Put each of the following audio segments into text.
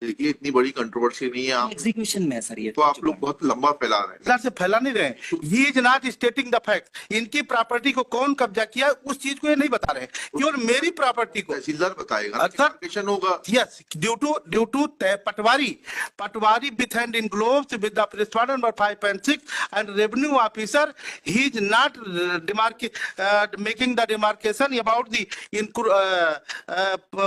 देखिए इतनी बड़ी कंट्रोवर्सी नहीं है, आप एग्जीक्यूशन में है सर ये। तो आप लोग बहुत लंबा फैला रहे हैं। सर से फैला नहीं रहे, he is not stating the fact. इनकी प्रॉपर्टी को कौन कब्जा किया उस चीज को ये नहीं बता रहे, केवल मेरी प्रॉपर्टी को तहसीलदार बताएगा ना, सर application होगा। yes due to Patwari with hand in gloves with the respondent number 5 and 6 and revenue officer, he is not making the demarcation about the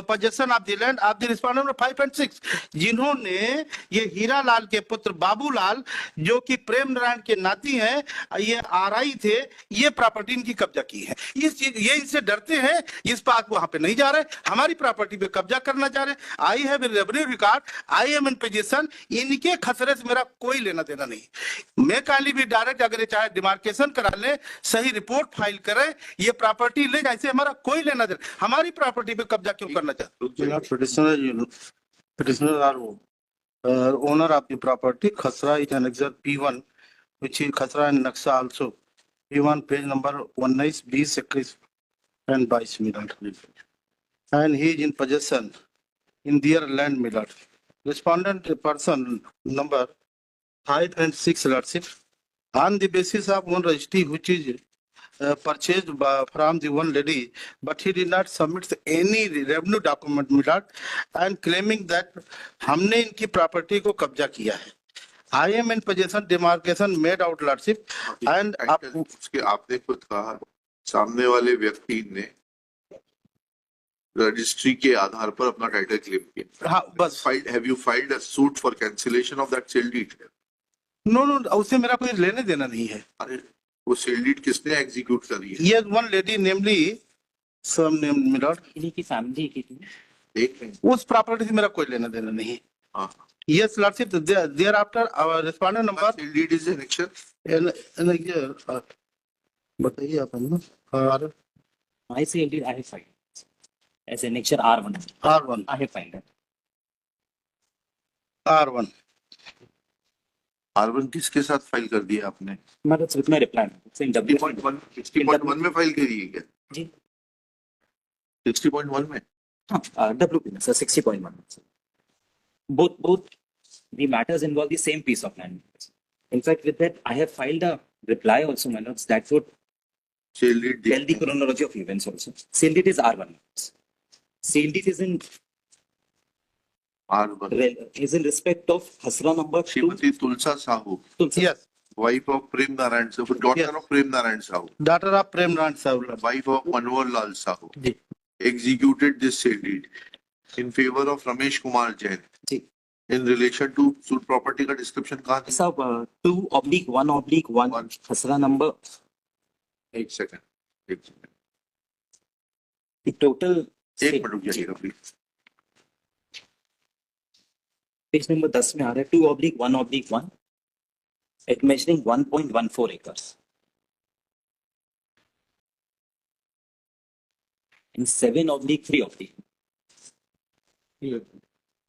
possession of the land of the respondent number 5 and 6, जिन्होंने ये हीरा लाल के पुत्र बाबूलाल जो कि प्रेम नारायण के नाती हैं, ये आरआई थे, ये प्रॉपर्टी इनकी कब्जा की है। इस चीज ये इनसे डरते हैं, इस बात वहां पे नहीं जा रहे, हमारी प्रॉपर्टी पे कब्जा करना चाह रहे। I have revenue record, I am in position, इनके खसरे से मेरा कोई लेना देना नहीं। मैं काली भी डायरेक्ट अगर ये चाहे डिमार्केशन करा ले, सही रिपोर्ट फाइल करे, ये प्रॉपर्टी ले जाए, हमारा कोई लेना देना, हमारी प्रॉपर्टी पे कब्जा क्यों करना चाहते? Petitioner are owner of the property. Khasra is annexure P1, which is Khasra and Naksha also. P1 page number 19 20 21 and 22 Milad. And he is in possession in their land Milad. Respondent person number 5 and 6 Lordship. On the basis of one registry which is purchased from the one lady, but he did not submit any revenue document Milad, and claiming that हमने इनकी property को कब्जा किया है। I am in possession, demarcation made out Lordship, and उसके आपने खुद कहा सामने वाले व्यक्ति ने रजिस्ट्री के आधार पर अपना टाइटल क्लेम किया। हाँ बस। Have you filed a suit for cancellation of that sale deed? No, उससे मेरा कोई लेने देना नहीं है। अरे वो सेल डीड किसने एग्जीक्यूट करी है? Yes, one lady, namely some name Milad, इन्हीं की फैमिली की थी। देख रहे हैं। उस प्रॉपर्टी से मेरा कोई लेना देना नहीं। हाँ। Yes, Lordship, thereafter our respondent number sale deed is annexure बताइए आप हम और I say indeed I have filed as annexure R1. R1 I have filed it. R1 R1 किसके साथ फाइल कर दिया आपने? That's with my reply. It's in W. 60.1 में फाइल करी है क्या? जी 60.1 में? WP में, sir, 60.1. Both the matters involve the same piece of land. In fact, with that, I have filed a reply also, my lords, that would sale deed tell the chronology of events also. Sale deed is R1. Sale deed is in respect of Hasra number 2. Shrimati Tulsa Sahu, Tulsa. Yes, wife of Prem Narayan Sahu, daughter Yes. of Prem Narayan Sahu, daughter of Prem Narayan Sahu, wife of Manohar Lal Sahu, ji executed this sale deed in favor of Ramesh Kumar Jain ji in relation to suit property का description कहाँ था? Sir, 2/1/1 Hasra number. एक second The total. एक minute रुक जाइएगा please. Page number 10 में आ रहा है 2/1/1 at measuring 1.14 acres. And 7/3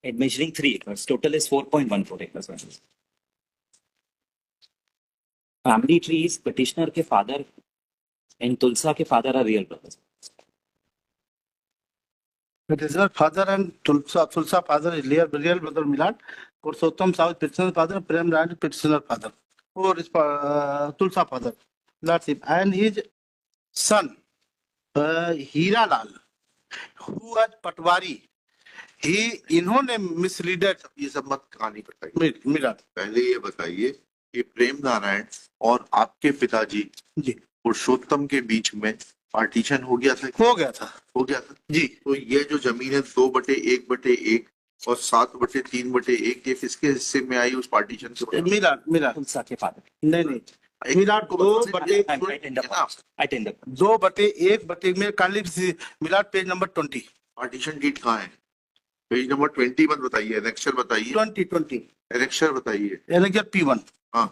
at measuring 3 acres. Total is 4.14 acres. Family tree is petitioner के father and Tulsa के father are real brothers. petitioner father and Tulsa father is real brother Milad, Purushottam Sahu petitioner father, Prem Narayan petitioner father, or is Tulsa father Lordship, and his son Hira Lal, who was Patwari, he इन्होंने मिसलीडेड। ये सब मत कहानी बताइए, मिलाद पहले ये बताइए कि प्रेम नारायण और आपके पिताजी जी पुरुषोत्तम के बीच में पार्टीशन हो गया था? हो गया था जी। तो ये जो जमीन है 2/1/1 और 7/3/1, ये किसके हिस्से में आई उस पार्टीशन से? मिलाद Tulsa के father. नहीं मिलाद 2/1 में काली मिलाद पेज नंबर 20 पार्टीशन डीड कहाँ है? पेज नंबर 20 मत बताइए, एनेक्सर बताइए। 20 एनेक्सर बताइए। एनेक्सर P1 हाँ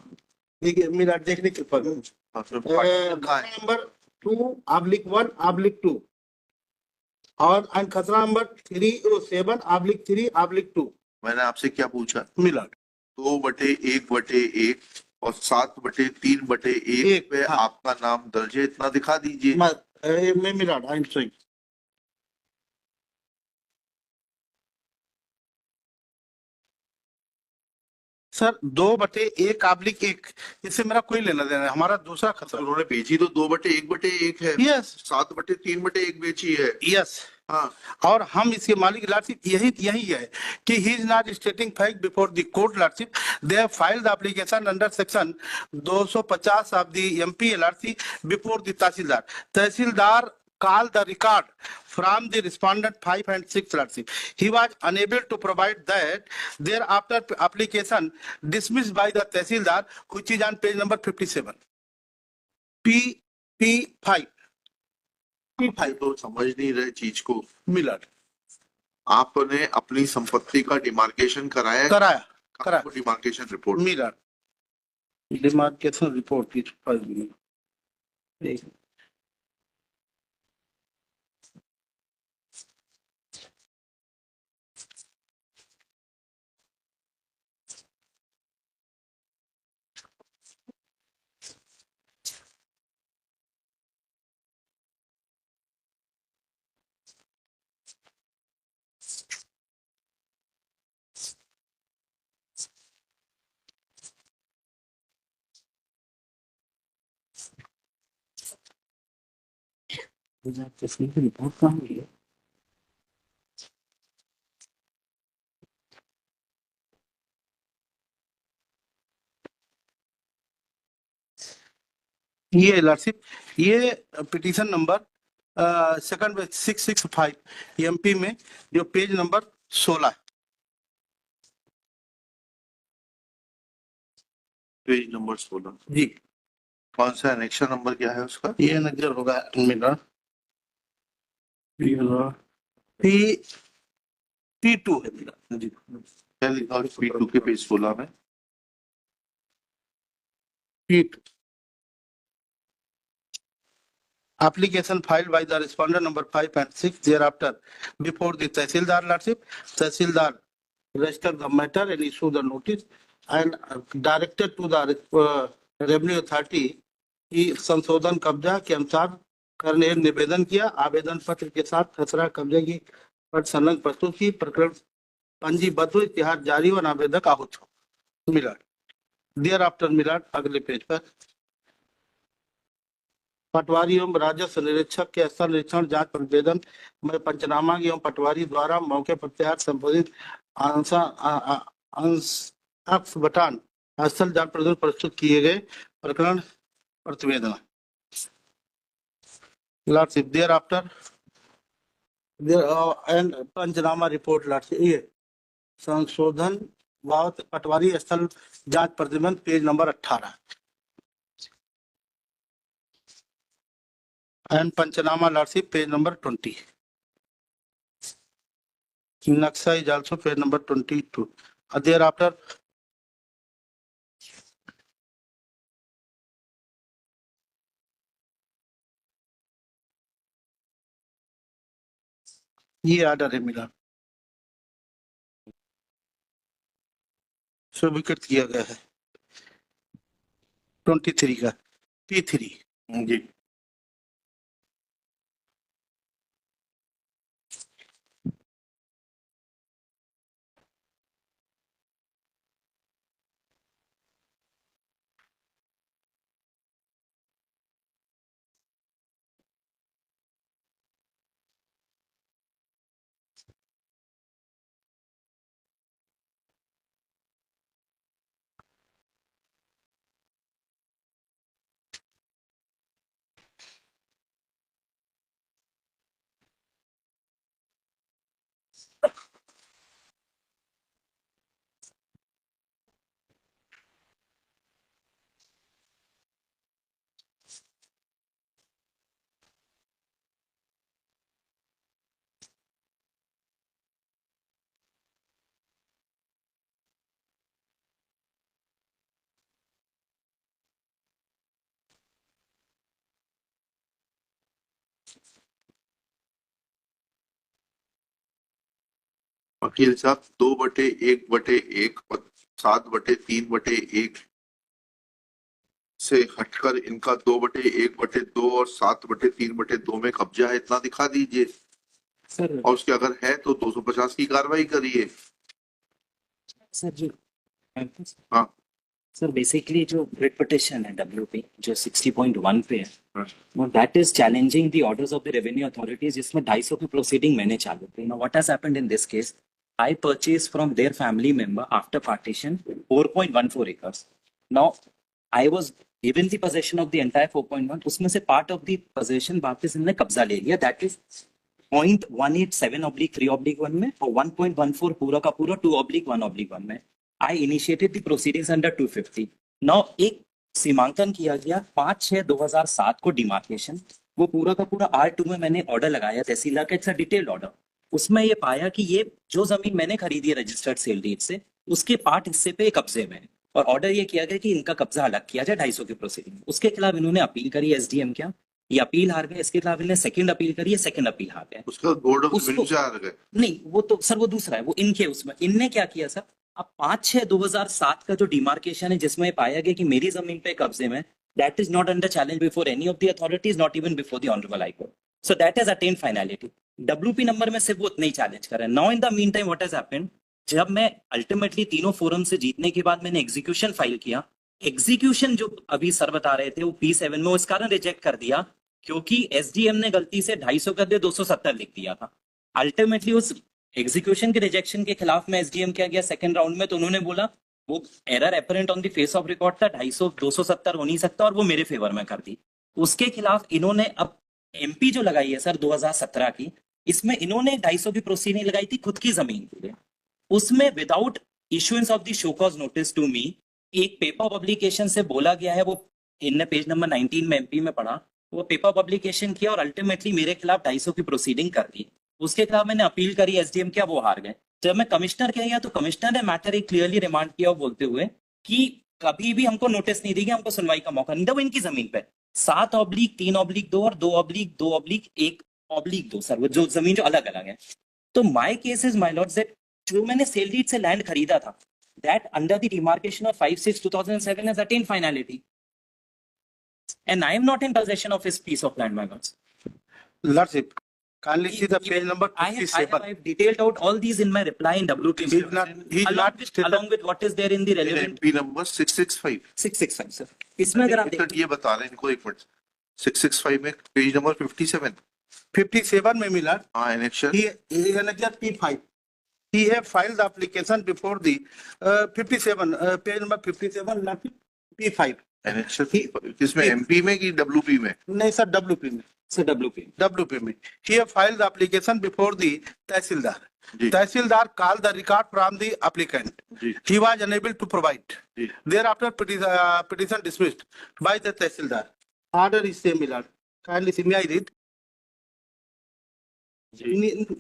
ठीक है, मिलाद देखने के पर नंबर 2/1/2 और खसरा नंबर 307/3/2। मैंने आपसे क्या पूछा? मिलाद 2/1/1 और 7/3/1 पे हाँ। आपका नाम दर्ज है, इतना दिखा दीजिए। मैं मिलाद आई एम सॉरी सर 2/1/1, इससे मेरा कोई लेना देना है, हमारा दूसरा खतरा। उन्होंने बेची तो 2/1/1 है, यस 7/3/1 बेची है। यस, हाँ, और हम इसके मालिक लॉर्डशिप यही यही है कि he is not स्टेटिंग fact before the court lordship, they have filed the application under section 250 of the MP LRC before the tehsildar. Tehsildar call the record from the respondent 5 and 6 lordship. He was unable to provide that. Thereafter, application dismissed by the Tehsildar, which is on page number 57. P5. P5 तो समझ नहीं रहे चीज को। Miller. आपने अपनी संपत्ति का डिमार्केशन कराया, कराया demarcation report. Miller. Demarcation report is 5 minutes. Report कहाँ हुई है? ये लॉर्डशिप, ये पिटीशन नंबर सेकंड 665 एमपी में जो पेज नंबर 16 है। पेज नंबर 16 जी, कौन सा एनेक्शन नंबर क्या है उसका? ये नजर होगा मेरा पी P2 है मेरा जी। क्या लिखा है P2 के पेज 16 में? P2 application filed by the respondent number 5 and 6 thereafter before the Tehsildar lordship. Tehsildar registered the matter and issued the notice and directed to the revenue authority की संशोधन कब्जा के अनुसार करने हेतु निवेदन किया। आवेदन पत्र के साथ खसरा कब्जे की पर संलग्न प्रस्तुत की, प्रकरण पंजीबद्ध इतिहास जारी और आवेदक आहूत हो। मिला देयर आफ्टर मिला अगले पेज पर पटवारी एवं राजस्व निरीक्षक के स्थल निरीक्षण जांच प्रतिवेदन में पंचनामा एवं पटवारी द्वारा मौके पर तैयार संबोधित अंश बटान स्थल जांच प्रतिवेदन प्रस्तुत किए गए। प्रकरण प्रतिवेदन lordship thereafter and panchnama report lordship, ये संशोधन बाबत पटवारी स्थल जांच प्रतिबंध page number 18 and panchnama lordship page number 20। नक्शा is also page number 22। Thereafter ये ऑर्डर है मिला, स्वीकृत किया गया है 23 का P3 जी। वकील साहब 2/1/1 और 7/3/1 से हटकर इनका 2/1/2 और 7/3/2 में कब्जा है, इतना दिखा दीजिए। सर और उसके अगर है तो 250 की कार्रवाई करिए। सर जी हाँ। सर बेसिकली जो रिट पिटिशन है WP जो 60.1 पे है, हाँ। That is challenging the orders of the revenue authorities, जिसमें 250 की प्रोसीडिंग मैंने चालू की. Now what has happened in this case, I purchase from their family member after partition 4.14 acres. Now I was given the possession of the entire 4.1, उसमें से part of the possession वापस इन्होंने कब्जा ले लिया, दैट इज 0.187/3/1 में, और 1.14 पूरा का पूरा 2/1/1 में. I initiated the proceedings under 250. Now एक सीमांकन किया गया 5/6/2007 को डिमार्केशन, वो पूरा का पूरा R2 में मैंने ऑर्डर लगाया तहसीलदार का, इट्स अ डिटेल्ड ऑर्डर. उसमें ये पाया कि ये जो जमीन मैंने खरीदी है रजिस्टर्ड सेल डीड से, उसके पार्ट हिस्से पे कब्जे में है, और ऑर्डर ये किया गया कि इनका कब्जा अलग किया जाए 250 की प्रोसीडिंग. उसके खिलाफ इन्होंने अपील करी SDM क्या, ये अपील हार गए. इसके खिलाफ इन्होंने सेकंड अपील करी है, सेकंड अपील हार गए. उसका बोर्ड ऑफ उसको- रेवेन्यू से आ गए. नहीं वो तो सर वो दूसरा है, वो इनके उसमें इनने क्या किया सर, अब 5/6/2007 का जो डिमार्केशन है जिसमें पाया गया कि मेरी जमीन पे कब्जे में, that is not under challenge before any of the authorities, not even before the honourable high court. So that has attend finality. WP number में सिर्फ वो उतना ही चैलेंज कर रहे हैं. Now in the mean time what has happened, जब मैं ultimately तीनों फोरम से जीतने के बाद मैंने एग्जीक्यूशन फाइल किया, एग्जीक्यूशन जो अभी सर बता रहे थे वो P7 में, वो इस कारण रिजेक्ट कर दिया क्योंकि SDM ने गलती से 250 का दे 270 लिख दिया था. अल्टीमेटली उस एग्जीक्यूशन के रिजेक्शन के खिलाफ में SDM क्या गया सेकंड राउंड में, तो उन्होंने बोला वो error apparent on the face of record था, 250 270 हो नहीं सकता, और वो मेरे फेवर में कर दी. उसके खिलाफ इन्होंने अब MP जो लगाई है सर 2017 की, इसमें इन्होंने 250 की प्रोसीडिंग लगाई थी खुद की जमीन के लिए. उसमें without issuance of the show cause notice to me, एक पेपर पब्लिकेशन से बोला गया है, वो इनने पेज नंबर 19 में MP में पढ़ा, वो पेपर पब्लिकेशन किया और अल्टीमेटली मेरे खिलाफ 250 की प्रोसीडिंग कर दी. उसके खिलाफ मैंने अपील करी, SDM क्या, वो हार गए. जब मैं कमिश्नर के गया तो कमिश्नर ने मैटर एक क्लियरली रिमांड किया बोलते हुए कि कभी भी हमको नोटिस नहीं दी गई, हमको सुनवाई का मौका नहीं था. वो इनकी जमीन पे 7/3/2 और 2/2/1/2 सर, वो जो जमीन जो अलग अलग है. तो my case is my Lord's that जो मैंने सेल डीड से लैंड खरीदा था, that under the demarcation of 5/6/2007 has attend finality, and I am not in possession of his piece of land, my lords. Lordship, kindly see the page number I have 57. detailed out all these in my reply in WP. He's not stated- along with what is there in the relevant MP number 665. 665 sir. इसमें अगर आप एक minute ये बता रहे हैं इनको, एक मिनट. 665 में पेज नंबर 57. 57 में मिला. हाँ, annexation. He annexed P5. He have filed the application before the 57 page number 57 not P5. Annexation किसमें, MP में कि WP में? नहीं सर WP में. sir WP में. He have filed the application before the Tehsildar. जी. Tehsildar called the record from the applicant. जी. He was unable to provide. जी. Thereafter petition dismissed by the Tehsildar. Order is same, Milad. Kindly see, may I read?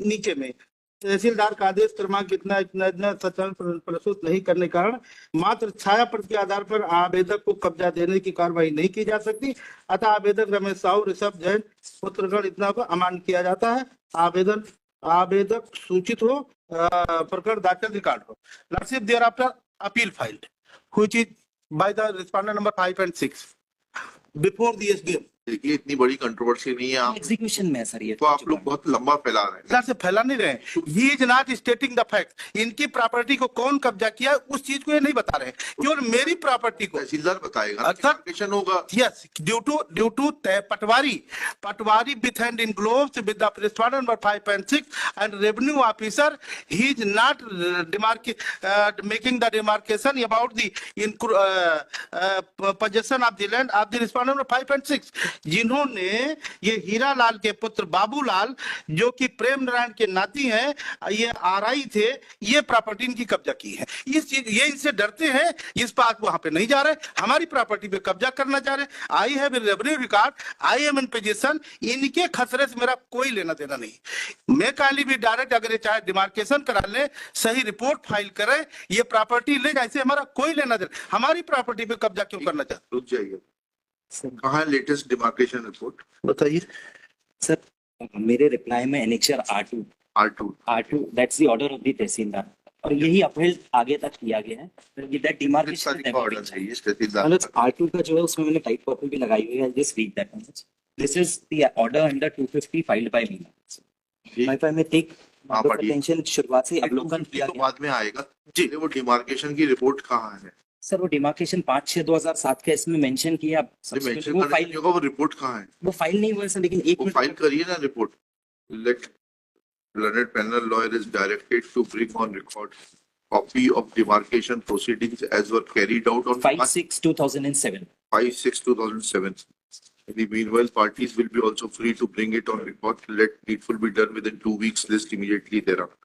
नीचे में तहसीलदार का आदेश क्रमांक इतना इतना इतना सत्यापन प्रस्तुत नहीं करने के कारण मात्र छाया प्रति के आधार पर आवेदक को कब्जा देने की कार्रवाई नहीं की जा सकती, अतः आवेदक रमेश साहू ऋषभ जैन पुत्रगण इतना को अमान्य किया जाता है. आवेदक सूचित हो, प्रकरण दाखिल रिकॉर्ड हो. Lordship thereafter appeal filed which is by the respondent number 5 and 6 before the SDM. देखिए इतनी बड़ी कंट्रोवर्सी नहीं है, आप एग्जीक्यूशन में है सर ये. तो आप लोग बहुत लंबा फैला रहे हैं. इधर से फैला नहीं रहे. He is not stating the fact. इनकी प्रॉपर्टी को कौन कब्जा किया उस चीज को ये नहीं बता रहे. केवल मेरी प्रॉपर्टी को. तहसीलदार बताएगा, अच्छा. डिमार्केशन होगा. Yes, due to Patwari with hand in gloves with the respondent number 5 and 6 and revenue officer, he is not making the demarcation about the possession of the land of the respondent number 5 and 6. जिन्होंने ये हीरा लाल के पुत्र बाबूलाल जो कि प्रेम नारायण के नाती हैं, ये RI थे, ये प्रॉपर्टी इनकी कब्जा की है. इस चीज ये इनसे डरते हैं, इस बात वहां पे नहीं जा रहे, हमारी प्रॉपर्टी पे कब्जा करना चाह रहे. I have revenue record, I am in position. इनके खसरे से मेरा कोई लेना देना नहीं. मैं काली भी डायरेक्ट अगर ये चाहे डिमार्केशन करा ले, सही रिपोर्ट फाइल करे, ये प्रॉपर्टी ले जाए, हमारा कोई लेना देना. हमारी प्रॉपर्टी पे कब्जा क्यों करना चाहते? रुक जाइए. कहाँ है लेटेस्ट डिमार्केशन रिपोर्ट? बताइए सर. मेरे रिप्लाई में annexure R2 that's the order of the tehsildar, और यही अपील आगे तक किया गया है. दैट डिमार्केशन ऑर्डर चाहिए तहसीलदार. R2 का जो है उसमें मैंने टाइप कॉपी भी लगाई हुई है. Just read that. This is the order under 250 filed by me. जी. If I may take हाँ, मैटर पढ़िए। पोटेंशियल शुरुआत से ही अवलोकन किया तो गया। बाद में आएगा जी। वो डिमार्केशन की रिपोर्ट कहाँ है? सर वो डिमार्केशन 5/6/2007 का इसमें मेंशन किया, आप मेंशन वो करना फाइल नहीं होगा, वो रिपोर्ट कहाँ है? वो फाइल नहीं हुआ है सर, लेकिन एक वो मिनट फाइल करिए ना report. Let learned panel lawyer is directed to bring on record copy of demarcation proceedings as were carried out on 5/6/2007. 5/6/2007. In the meanwhile, parties will be also free to bring it on record. Let needful be done within 2 weeks, list immediately thereafter.